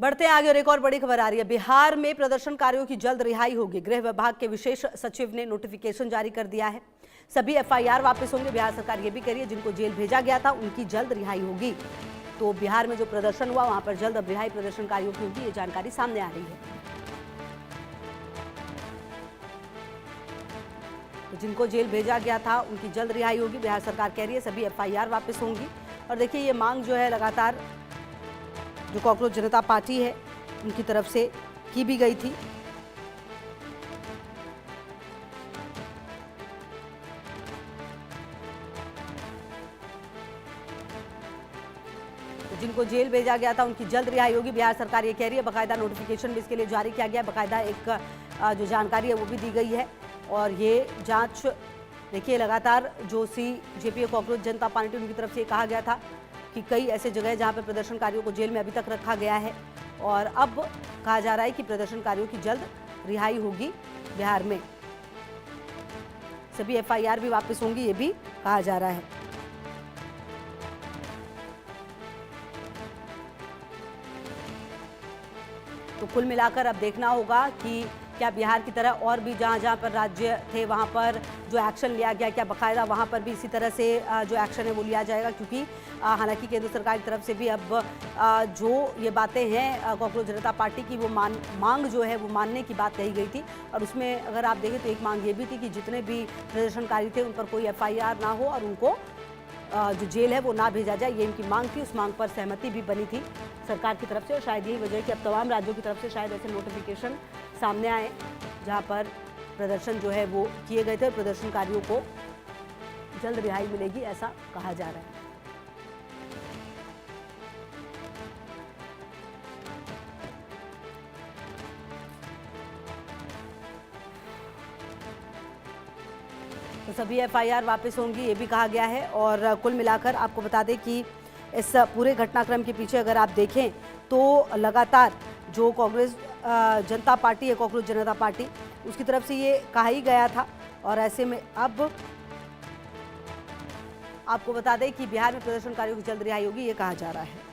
बढ़ते हैं आगे और एक और बड़ी खबर आ रही है। बिहार में प्रदर्शनकारियों की जल्द रिहाई होगी। गृह विभाग के विशेष सचिव ने नोटिफिकेशन जारी कर दिया है। सभी एफआईआर वापस होंगे। बिहार सरकार ये भी कह रही है जिनको जेल भेजा गया था उनकी जल्द रिहाई होगी। तो बिहार में जो प्रदर्शन हुआ वहां पर जल्द अब रिहाई प्रदर्शनकारियों की होगी, ये जानकारी सामने आ रही है। तो जिनको जेल भेजा गया था उनकी जल्द रिहाई होगी, बिहार सरकार कह रही है। सभी एफआईआर वापस होंगी। और देखिए ये मांग जो है लगातार जो कॉकरोच जनता पार्टी है उनकी तरफ से की भी गई थी। तो जिनको जेल भेजा गया था उनकी जल्द रिहाई होगी, बिहार सरकार ये कह रही है। बाकायदा नोटिफिकेशन भी इसके लिए जारी किया गया, बाकायदा एक जो जानकारी है वो भी दी गई है। और ये जांच देखिए लगातार जो सीजेपी कॉकरोच जनता पार्टी उनकी तरफ से ये कहा गया था कि कई ऐसे जगह हैं जहां पर प्रदर्शनकारियों को जेल में अभी तक रखा गया है और अब कहा जा रहा है कि प्रदर्शनकारियों की जल्द रिहाई होगी। बिहार में सभी एफआईआर भी वापस होंगी, ये भी कहा जा रहा है। तो कुल मिलाकर अब देखना होगा कि क्या बिहार की तरह और भी जहां पर राज्य थे वहां पर जो एक्शन लिया गया, क्या बाकायदा वहां पर भी इसी तरह से जो एक्शन है वो लिया जाएगा। क्योंकि हालांकि केंद्र सरकार की तरफ से भी अब जो ये बातें हैं कॉकरोच जनता पार्टी की वो मांग जो है वो मानने की बात कही गई थी। और उसमें अगर आप देखें तो एक मांग ये भी थी कि जितने भी प्रदर्शनकारी थे उन पर कोई एफआईआर ना हो और उनको जो जेल है वो ना भेजा जाए, ये इनकी मांग थी। उस मांग पर सहमति भी बनी थी सरकार की तरफ से। और शायद यही वजह है कि अब तमाम राज्यों की तरफ से शायद ऐसे नोटिफिकेशन सामने आए जहां पर प्रदर्शन जो है वो किए गए थे और प्रदर्शनकारियों को जल्द रिहाई मिलेगी, ऐसा कहा जा रहा है। तो सभी एफआईआर वापस होंगी, ये भी कहा गया है। और कुल मिलाकर आपको बता दें कि इस पूरे घटनाक्रम के पीछे अगर आप देखें तो लगातार जो कांग्रेस जनता पार्टी है, कॉकरोच जनता पार्टी, उसकी तरफ से ये कहा ही गया था। और ऐसे में अब आपको बता दें कि बिहार में प्रदर्शनकारियों की जल्द रिहाई होगी, ये कहा जा रहा है।